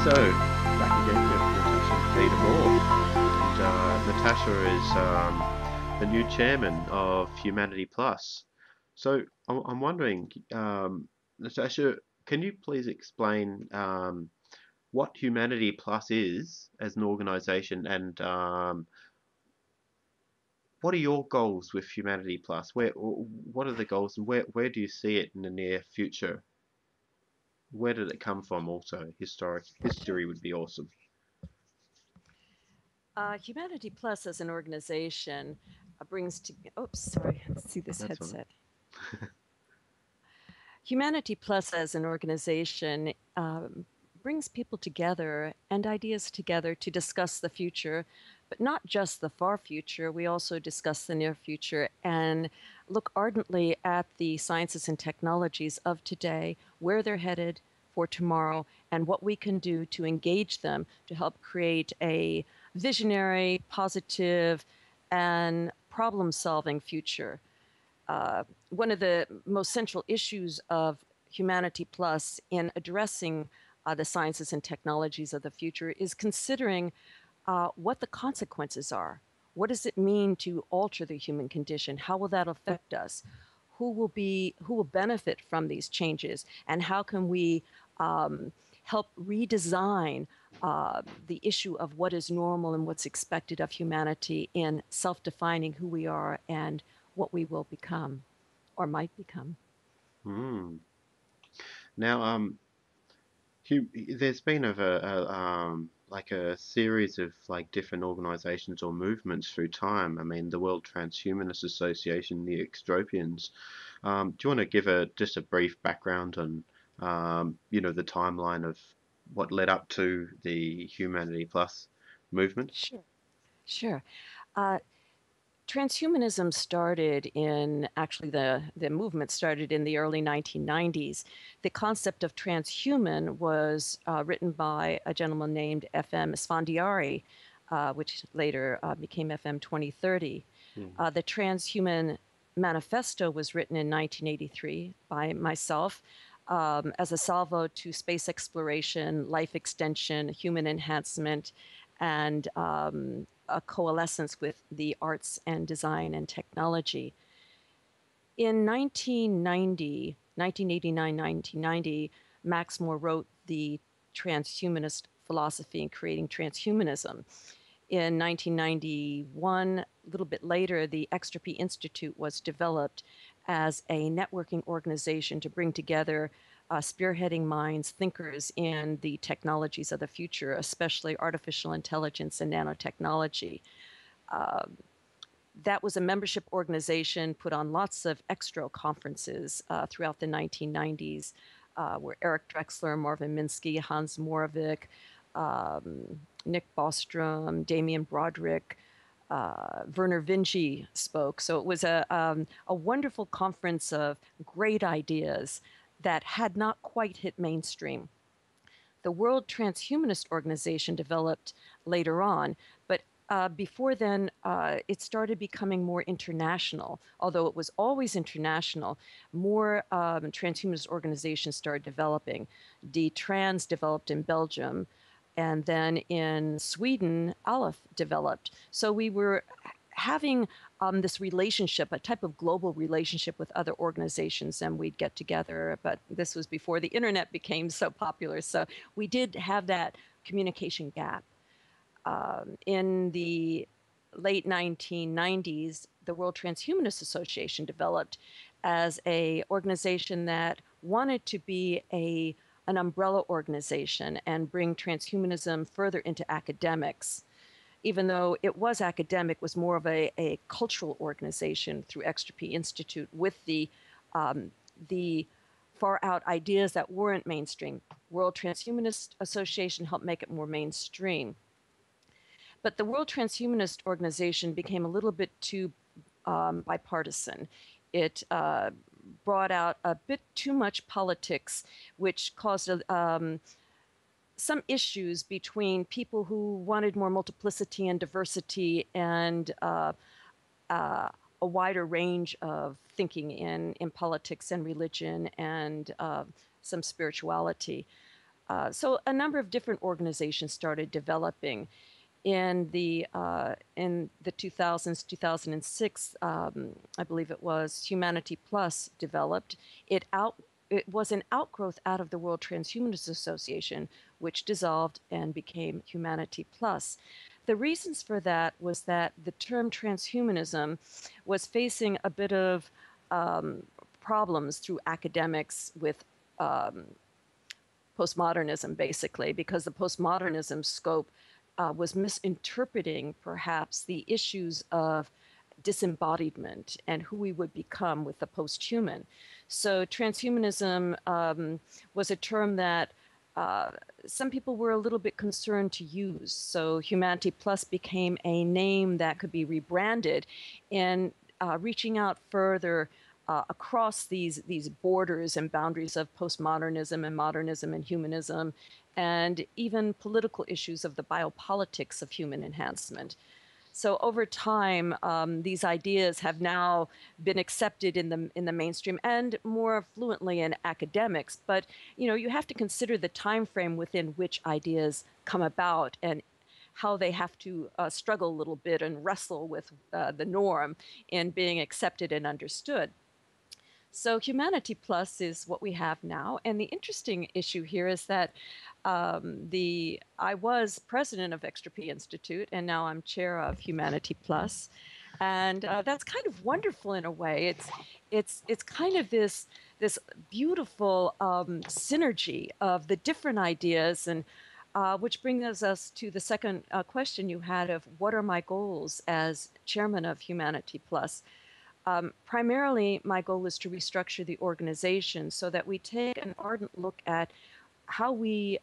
So, back again with Natasha Vita-More. And Natasha is the new chairman of Humanity Plus. So, I'm wondering, Natasha, can you please explain what Humanity Plus is as an organization and what are your goals with Humanity Plus? What are the goals and where do you see it in the near future? Where did it come from also? Sure. History would be awesome. Humanity Plus as an organization brings to, oops, sorry, let's see this That's all right. headset. Humanity Plus as an organization brings people together and ideas together to discuss the future, but not just the far future. We also discuss the near future and look ardently at the sciences and technologies of today, where they're headed for tomorrow, and what we can do to engage them to help create a visionary, positive, and problem solving future. One of the most central issues of Humanity Plus in addressing the sciences and technologies of the future is considering what the consequences are. What does it mean to alter the human condition? How will that affect us? Who will benefit from these changes? And how can we um, help redesign the issue of what is normal and what's expected of humanity in self-defining who we are and what we will become or might become? Hmm. Now, there's been like a series of like different organizations or movements through time. I mean, the World Transhumanist Association, the Extropians. Do you want to give a just a brief background on, the timeline of what led up to the Humanity Plus movement? Sure. Sure. Uh, Transhumanism started in actually the movement started in the early 1990s. The concept of transhuman was written by a gentleman named F.M. Esfandiari, which later became FM 2030. Hmm. The Transhuman Manifesto was written in 1983 by myself as a salvo to space exploration, life extension, human enhancement, and a coalescence with the arts and design and technology. In 1990, Max Moore wrote the transhumanist philosophy in creating transhumanism. In 1991, a little bit later, the Extropy Institute was developed as a networking organization to bring together spearheading minds, thinkers in the technologies of the future, especially artificial intelligence and nanotechnology. Uh, that was a membership organization, put on lots of extra conferences throughout the 1990s, where Eric Drexler, Marvin Minsky, Hans Moravec, Nick Bostrom, Damian Broderick, Werner Vinci spoke. So it was a wonderful conference of great ideas that had not quite hit mainstream. The World Transhumanist Organization developed later on, but before then, it started becoming more international. Although it was always international, more transhumanist organizations started developing. D-Trans developed in Belgium, and then in Sweden, Aleph developed. So we were having this relationship, a type of global relationship with other organizations, and we'd get together. But this was before the internet became so popular. So we did have that communication gap. In the late 1990s, the World Transhumanist Association developed as a organization that wanted to be an umbrella organization and bring transhumanism further into academics. Even though it was academic, was more of a cultural organization through Extropy Institute with the far out ideas that weren't mainstream. World Transhumanist Association helped make it more mainstream. But the World Transhumanist Organization became a little bit too bipartisan. It brought out a bit too much politics, which caused some issues between people who wanted more multiplicity and diversity and uh, a wider range of thinking in politics and religion and some spirituality. So a number of different organizations started developing in the 2000s, 2006. I believe it was Humanity Plus developed. It out it was an outgrowth out of the World Transhumanist Association, which dissolved and became Humanity Plus. The reasons for that was that the term transhumanism was facing a bit of um, problems through academics with um, postmodernism, basically, because the postmodernism scope was misinterpreting perhaps the issues of disembodiment and who we would become with the posthuman. So transhumanism was a term that uh, some people were a little bit concerned to use. So Humanity Plus became a name that could be rebranded and reaching out further across these borders and boundaries of postmodernism and modernism and humanism, and even political issues of the biopolitics of human enhancement. So over time, these ideas have now been accepted in the mainstream and more fluently in academics. But you have to consider the time frame within which ideas come about and how they have to struggle a little bit and wrestle with the norm in being accepted and understood. So Humanity Plus is what we have now, and the interesting issue here is that the I was president of Extra P Institute, and now I'm chair of Humanity Plus, and that's kind of wonderful in a way. It's kind of this beautiful synergy of the different ideas and. Which brings us to the second question you had of what are my goals as chairman of Humanity Plus? Primarily, my goal is to restructure the organization so that we take an ardent look at how we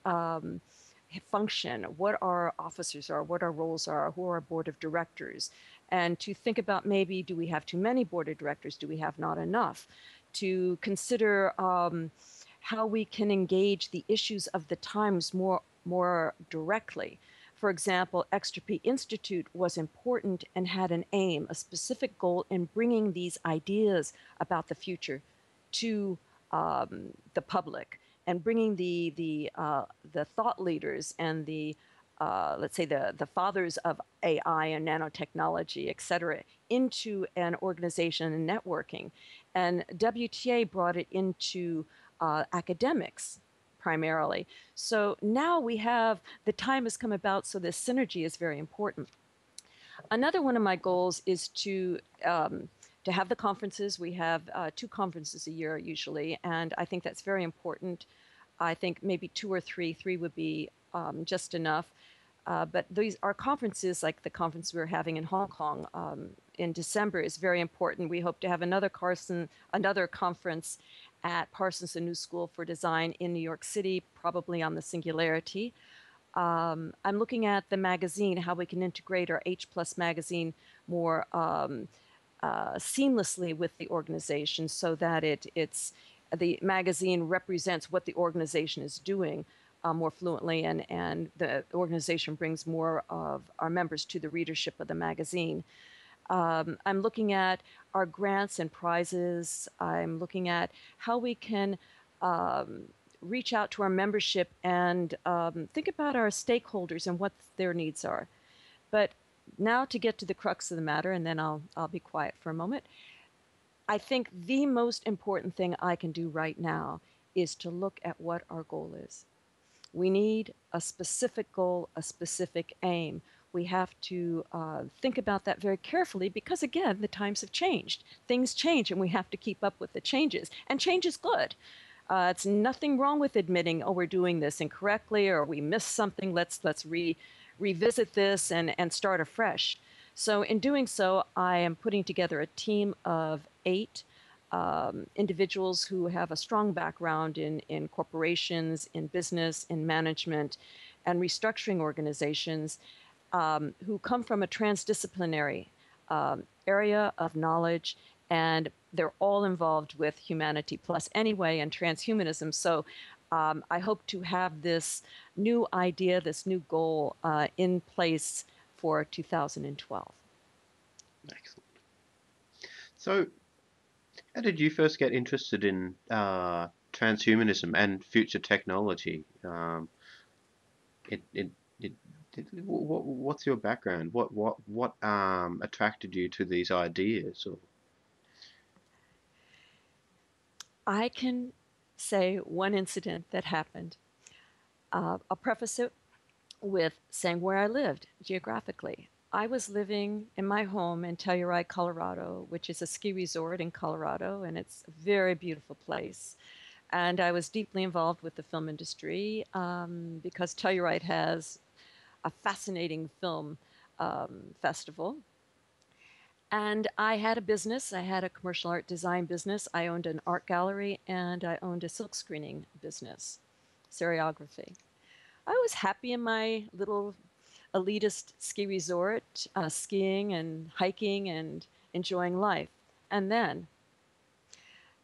function, what our officers are, what our roles are, who are our board of directors, and to think about maybe do we have too many board of directors, do we have not enough, to consider how we can engage the issues of the times more directly. For example, Extra P Institute was important and had an aim, a specific goal in bringing these ideas about the future to the public and bringing the thought leaders and the let's say the fathers of AI and nanotechnology, et cetera, into an organization and networking. And WTA brought it into academics primarily. So now we have the time has come about, so this synergy is very important. Another one of my goals is to have the conferences. We have two conferences a year usually, and I think that's very important. I think maybe two or three. Three would be just enough. But these our conferences, like the conference we're having in Hong Kong in December, is very important. We hope to have another conference at Parsons New School for Design in New York City, probably on the singularity. I'm looking at the magazine, how we can integrate our H Plus magazine more seamlessly with the organization so that it's the magazine represents what the organization is doing more fluently, and the organization brings more of our members to the readership of the magazine. I'm looking at our grants and prizes. I'm looking at how we can reach out to our membership and think about our stakeholders and what their needs are. But now to get to the crux of the matter, and then I'll be quiet for a moment. I think the most important thing I can do right now is to look at what our goal is. We need a specific goal, a specific aim. We have to think about that very carefully because, again, the times have changed. Things change, and we have to keep up with the changes. And change is good. It's nothing wrong with admitting, oh, we're doing this incorrectly or we missed something. Let's revisit this and start afresh. So in doing so, I am putting together a team of 8 individuals who have a strong background in corporations, in business, in management, and restructuring organizations who come from a transdisciplinary area of knowledge, and they're all involved with Humanity Plus anyway and transhumanism. So I hope to have this new idea, this new goal in place for 2012. Excellent. So, how did you first get interested in transhumanism and future technology. It, it, it, what's your background? What attracted you to these ideas? Or I can say one incident that happened. I'll preface it with saying where I lived geographically. I was living in my home in Telluride, Colorado, which is a ski resort in Colorado, and it's a very beautiful place. And I was deeply involved with the film industry because Telluride has a fascinating film festival. And I had a business. I had a commercial art design business. I owned an art gallery and I owned a silk screening business, seriography. I was happy in my little elitist ski resort, skiing and hiking and enjoying life. And then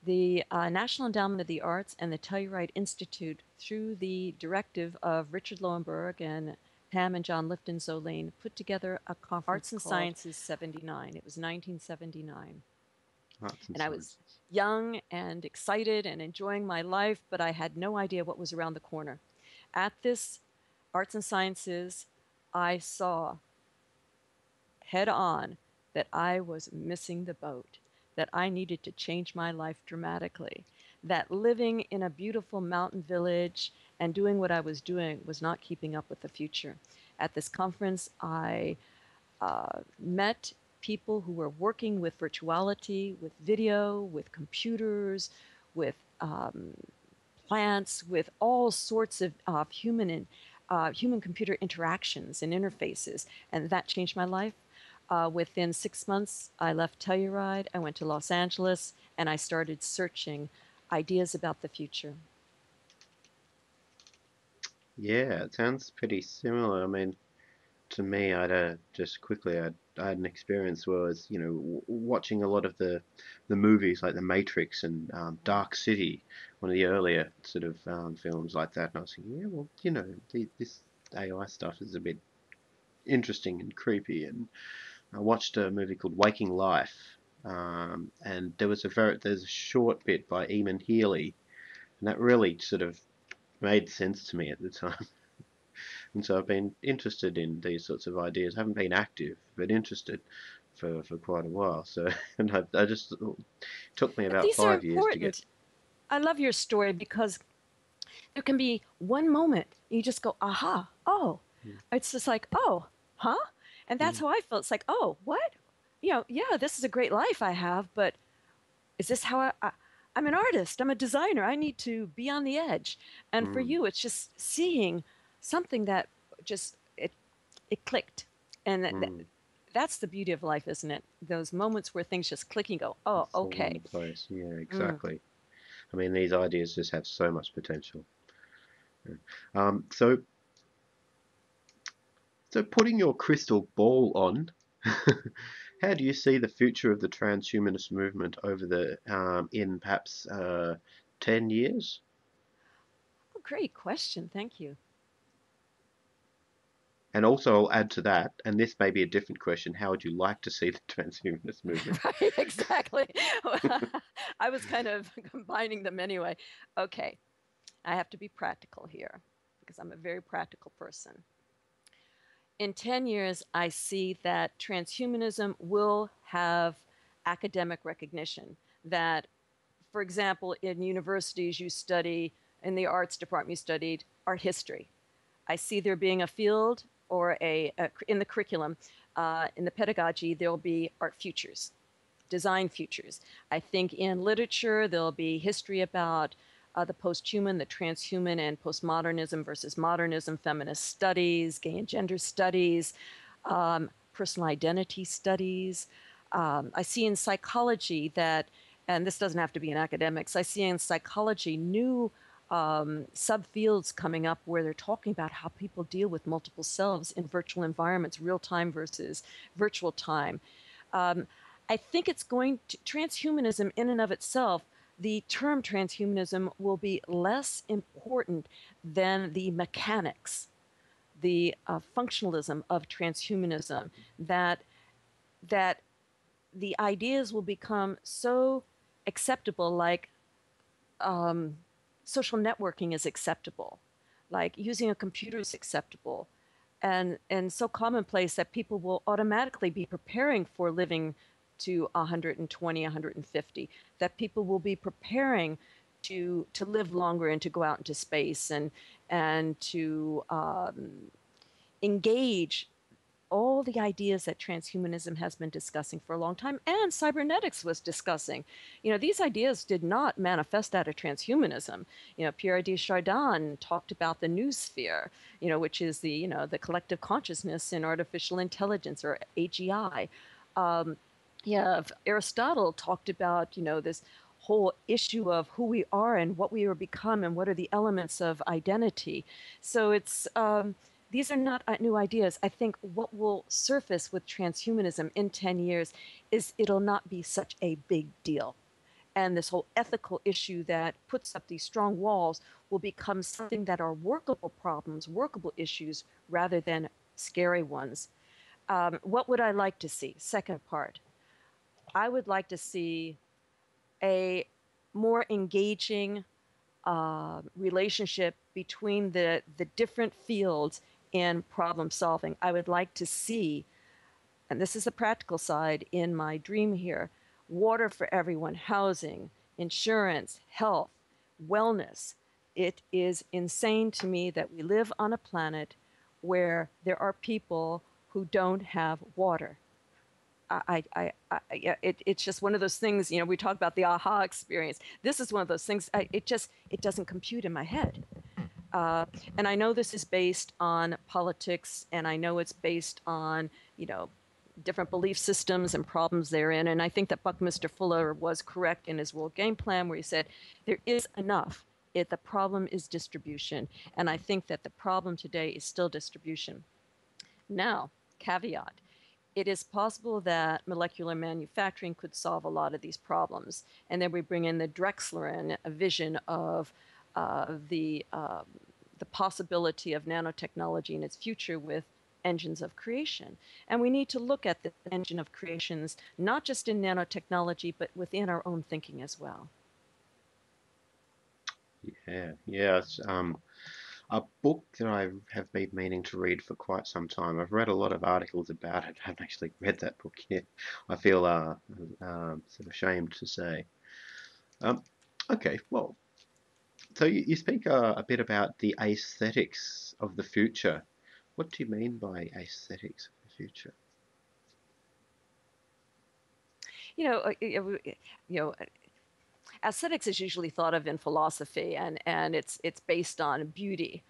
the National Endowment of the Arts and the Telluride Institute, through the directive of Richard Lowenberg and Pam and John Lifton Zolene, put together a conference Arts and called Sciences 79. It was 1979. arts and And I was sciences? young and excited and enjoying my life, but I had no idea what was around the corner. At this Arts and Sciences, I saw head on that I was missing the boat, that I needed to change my life dramatically, that living in a beautiful mountain village and doing what I was doing was not keeping up with the future. At this conference, I met people who were working with virtuality, with video, with computers, with plants, with all sorts of human computer interactions and interfaces, and that changed my life. Within 6 months, I left Telluride, I went to Los Angeles, and I started searching ideas about the future. Yeah, it sounds pretty similar. I mean, to me, I had an experience where I was, watching a lot of the movies like The Matrix and Dark City, one of the earlier sort of films like that. And I was thinking, yeah, well, this AI stuff is a bit interesting and creepy. And I watched a movie called Waking Life, and there's a short bit by Eamon Healy, and that really sort of made sense to me at the time. And so I've been interested in these sorts of ideas. I haven't been active, but interested for quite a while. So, and I just, it took me But about these are 5 years to get. important. I love your story because there can be one moment you just go, aha, oh. Mm, It's just like, oh, huh? And that's mm, how I felt. It's like, oh, what? Yeah, this is a great life I have, but is this how I'm an artist, I'm a designer, I need to be on the edge. And for mm, you, it's just seeing something that just, it clicked. And mm. that's the beauty of life, isn't it? Those moments where things just click and go, oh, Fall into okay. place. Yeah, Mm. exactly. I mean, these ideas just have so much potential. Yeah. So putting your crystal ball on, how do you see the future of the transhumanist movement over in perhaps 10 years? Oh, great question. Thank you. And also, I'll add to that, and this may be a different question, how would you like to see the transhumanist movement? Right, exactly. I was kind of combining them anyway. Okay, I have to be practical here because I'm a very practical person. In 10 years, I see that transhumanism will have academic recognition. That, for example, in universities, you study, in the arts department, you studied art history. I see there being a field or in the curriculum, in the pedagogy, there'll be art futures, design futures. I think in literature, there'll be history about the posthuman, the transhuman, and postmodernism versus modernism, feminist studies, gay and gender studies, personal identity studies. I see in psychology that, and this doesn't have to be in academics, I see in psychology new subfields coming up where they're talking about how people deal with multiple selves in virtual environments, real time versus virtual time. Um, I think it's going to, transhumanism in and of itself, the term transhumanism will be less important than the mechanics, the functionalism of transhumanism, that, that the ideas will become so acceptable, like social networking is acceptable, like using a computer is acceptable, and so commonplace that people will automatically be preparing for living to 120, 150, that people will be preparing to live longer and to go out into space and to engage all the ideas that transhumanism has been discussing for a long time and cybernetics was discussing. These ideas did not manifest out of transhumanism. Pierre de Chardin talked about the new sphere, which is the collective consciousness in artificial intelligence, or AGI. Yeah, Aristotle talked about, this whole issue of who we are and what we are become and what are the elements of identity. So these are not new ideas. I think what will surface with transhumanism in 10 years is it'll not be such a big deal. And this whole ethical issue that puts up these strong walls will become something that are workable problems, workable issues, rather than scary ones. What would I like to see? Second part. I would like to see a more engaging relationship between the different fields in problem solving. I would like to see, and this is the practical side in my dream here, water for everyone, housing, insurance, health, wellness. It is insane to me that we live on a planet where there are people who don't have water. Yeah, it's just one of those things. We talk about the aha experience. This is one of those things. It doesn't compute in my head. Uh, and I know this is based on politics, and I know it's based on different belief systems and problems therein. And I think that Buckminster Fuller was correct in his World Game Plan, where he said there is enough. The problem is distribution, and I think that the problem today is still distribution. Now, caveat, it is possible that molecular manufacturing could solve a lot of these problems. And then we bring in the Drexlerian vision of the possibility of nanotechnology in its future with engines of creation. And we need to look at the engine of creations, not just in nanotechnology, but within our own thinking as well. Yeah, yeah. It's a book that I have been meaning to read for quite some time. I've read a lot of articles about it. I haven't actually read that book yet. I feel sort of ashamed to say. Um, okay, well, so you speak a bit about the aesthetics of the future. What do you mean by aesthetics of the future? You know, aesthetics is usually thought of in philosophy, and it's based on beauty.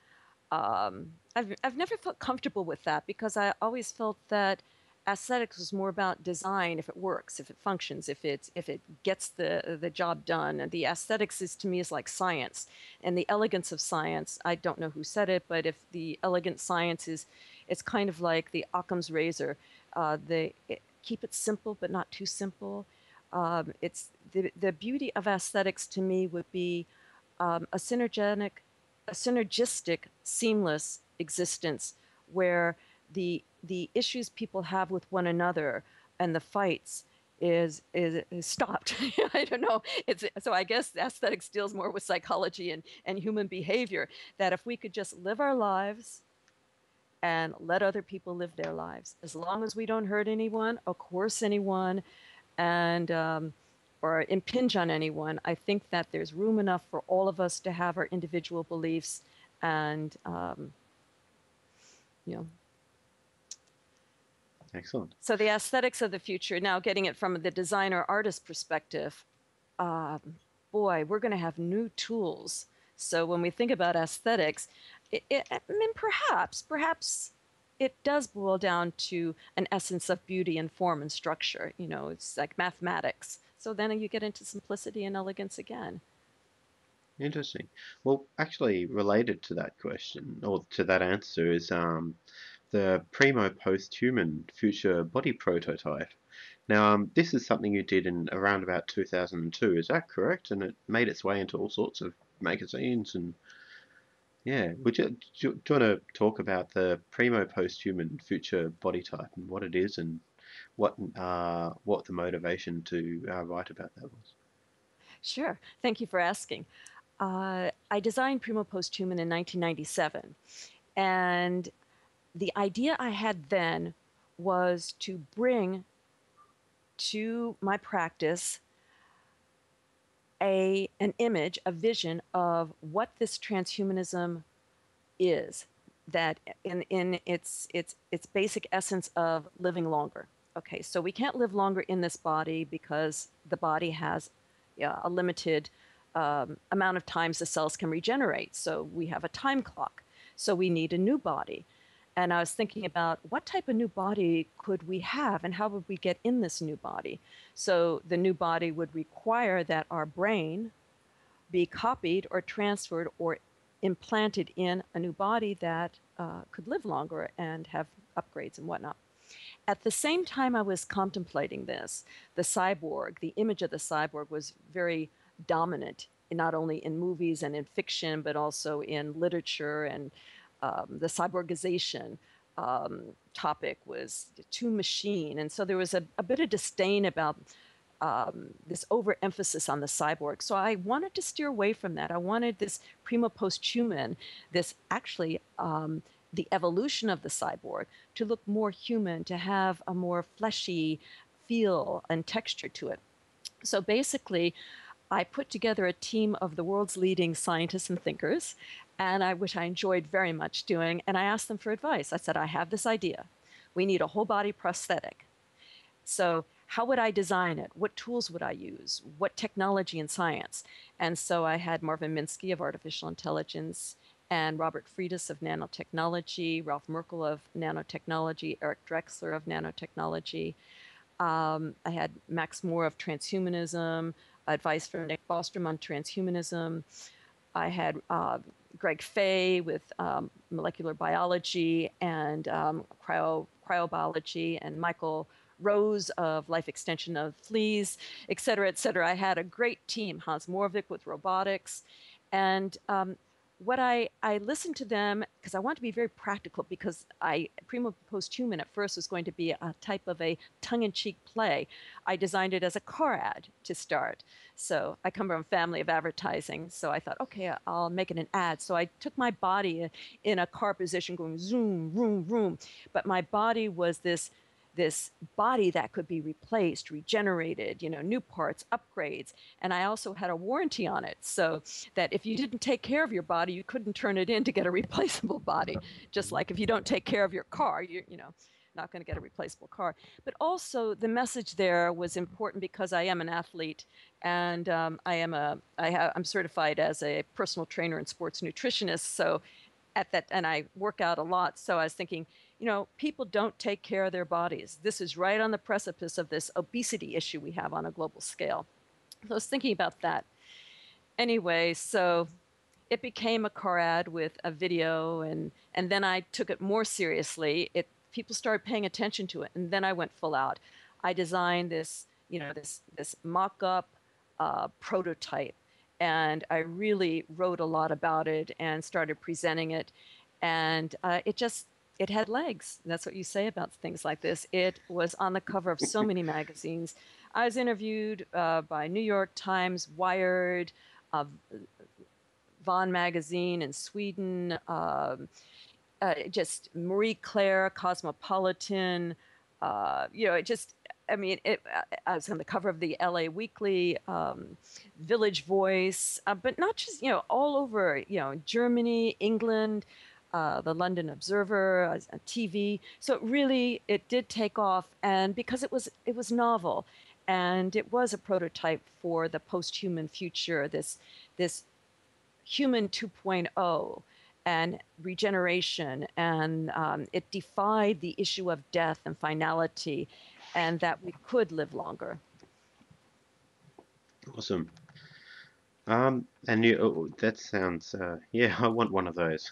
I've never felt comfortable with that because I always felt that aesthetics was more about design, if it works, if it functions, if it gets the job done. And the aesthetics is to me is like science, and the elegance of science. I don't know who said it, but if the elegant science is, it's kind of like the Occam's razor. Keep it simple, but not too simple. It's the beauty of aesthetics to me would be a synergistic, seamless existence where the issues people have with one another and the fights is stopped. I don't know. It's so I guess aesthetics deals more with psychology and human behavior. That if we could just live our lives and let other people live their lives, as long as we don't hurt anyone, or coerce anyone, and or impinge on anyone, I think that there's room enough for all of us to have our individual beliefs and you know. Excellent. So the aesthetics of the future. Now, getting it from the designer artist perspective, boy, we're going to have new tools. So when we think about aesthetics, I mean, perhaps it does boil down to an essence of beauty and form and structure. It's like mathematics. So then you get into simplicity and elegance again. Interesting. Well, actually, related to that question or to that answer is the Primo Posthuman future body prototype. Now, this is something you did in around about 2002, is that correct? And it made its way into all sorts of magazines and yeah. Do you want to talk about the Primo Posthuman future body type and what it is and what the motivation to write about that was? Sure. Thank you for asking. I designed Primo Posthuman in 1997. And the idea I had then was to bring to my practice an image, a vision of what this transhumanism is, that in its basic essence of living longer. Okay, so we can't live longer in this body because the body has, yeah, a limited amount of times the cells can regenerate. So we have a time clock. So we need a new body. And I was thinking about what type of new body could we have and how would we get in this new body? So the new body would require that our brain be copied or transferred or implanted in a new body that could live longer and have upgrades and whatnot. At the same time I was contemplating this, the cyborg, the image of the cyborg was very dominant, not only in movies and in fiction, but also in literature. And the cyborgization topic was too machine. And so there was a bit of disdain about this overemphasis on the cyborg. So I wanted to steer away from that. I wanted this primo posthuman, this actually the evolution of the cyborg to look more human, to have a more fleshy feel and texture to it. So basically, I put together a team of the world's leading scientists and thinkers, and which I enjoyed very much doing. And I asked them for advice. I said, I have this idea. We need a whole body prosthetic. So, how would I design it? What tools would I use? What technology and science? And so I had Marvin Minsky of artificial intelligence and Robert Friedis of nanotechnology, Ralph Merkel of nanotechnology, Eric Drexler of nanotechnology. I had Max Moore of transhumanism, advice from Nick Bostrom on transhumanism. I had Greg Fay with molecular biology and cryobiology, and Michael Rose of life extension of fleas, et cetera, et cetera. I had a great team, Hans Morvik with robotics. And I listened to them because I want to be very practical, because Primo Posthuman at first was going to be a type of a tongue-in-cheek play. I designed it as a car ad to start. So I come from a family of advertising. So I thought, okay, I'll make it an ad. So I took my body in a car position going zoom, room, room. But my body was this body that could be replaced, regenerated, new parts, upgrades. And I also had a warranty on it, so that if you didn't take care of your body, you couldn't turn it in to get a replaceable body. Just like if you don't take care of your car, you're not going to get a replaceable car. But also the message there was important because I am an athlete, and I'm certified as a personal trainer and sports nutritionist. So and I work out a lot. So I was thinking, people don't take care of their bodies. This is right on the precipice of this obesity issue we have on a global scale. So I was thinking about that. Anyway, so it became a car ad with a video, and then I took it more seriously. People started paying attention to it, and then I went full out. I designed this mock-up prototype, and I really wrote a lot about it and started presenting it, and it had legs. That's what you say about things like this. It was on the cover of so many magazines. I was interviewed by New York Times, Wired, uh, Von magazine in Sweden, just Marie Claire, Cosmopolitan. It just, I mean, I was on the cover of the LA Weekly, Village Voice, but not just, all over, Germany, England, the London Observer, TV. So it did take off, and because it was novel, and it was a prototype for the post-human future, this human 2.0 and regeneration, and it defied the issue of death and finality, and that we could live longer. Awesome. And that sounds, yeah, I want one of those.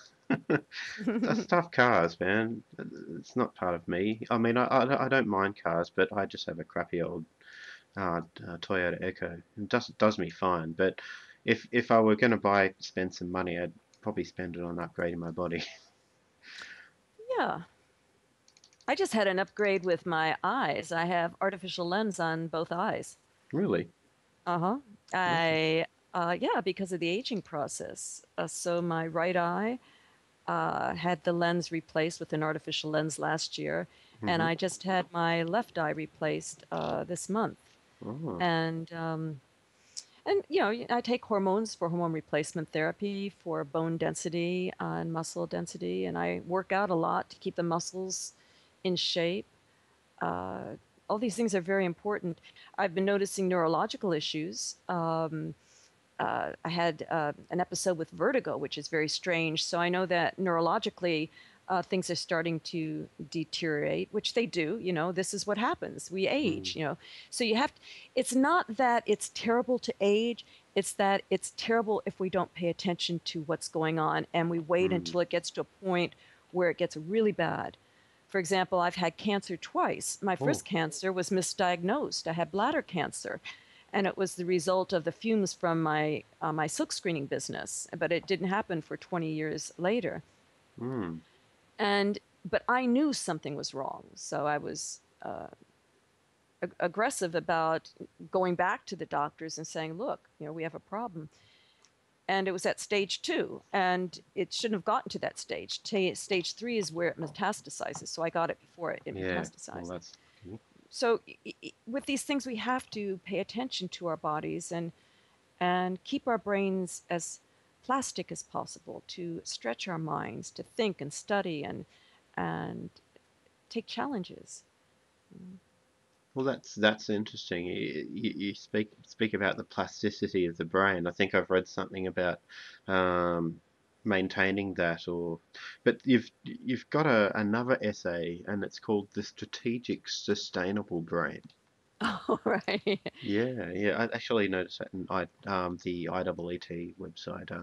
That's tough cars, man. It's not part of me. I mean, I don't mind cars, but I just have a crappy old Toyota Echo. It does me fine. But if I were going to spend some money, I'd probably spend it on upgrading my body. Yeah, I just had an upgrade with my eyes. I have artificial lens on both eyes. Really? Uh-huh. Okay. Yeah, because of the aging process. So my right eye had the lens replaced with an artificial lens last year, and Mm-hmm. I just had my left eye replaced this month. Oh. And you know, I take hormones for hormone replacement therapy for bone density and muscle density, and I work out a lot to keep the muscles in shape. Uh, all these things are very important. I've been noticing neurological issues. I had an episode with vertigo, which is very strange. So I know that neurologically, things are starting to deteriorate, which they do. You know, this is what happens. We age, Mm, you know. So you have to, it's not that it's terrible to age, it's that it's terrible if we don't pay attention to what's going on and we wait mm. until it gets to a point where it gets really bad. For example, I've had cancer twice. My Oh. first cancer was misdiagnosed. I had bladder cancer, and it was the result of the fumes from my silk screening business. But it didn't happen for 20 years later. Mm, And but I knew something was wrong, so I was aggressive about going back to the doctors and saying, "Look, you know, we have a problem." And it was at stage two, and it shouldn't have gotten to that stage. Stage three is where it metastasizes. So I got it before it yeah. Well, metastasized. that's lucky. So with these things, we have to pay attention to our bodies and keep our brains as plastic as possible to stretch our minds, to think and study and take challenges. Well, that's interesting. You speak about the plasticity of the brain. I think I've read something about um, maintaining that, or but you've got another essay, and it's called "The Strategic Sustainable Brain." All right. Yeah, yeah. I actually noticed that in the IEET website. Do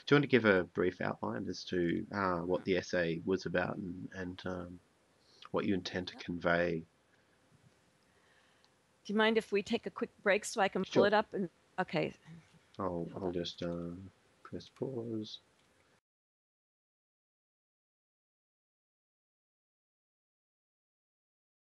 you want to give a brief outline as to what the essay was about and what you intend to convey? Do you mind if we take a quick break so I can pull Sure. it up? And okay, I'll hold I'll on. just press pause.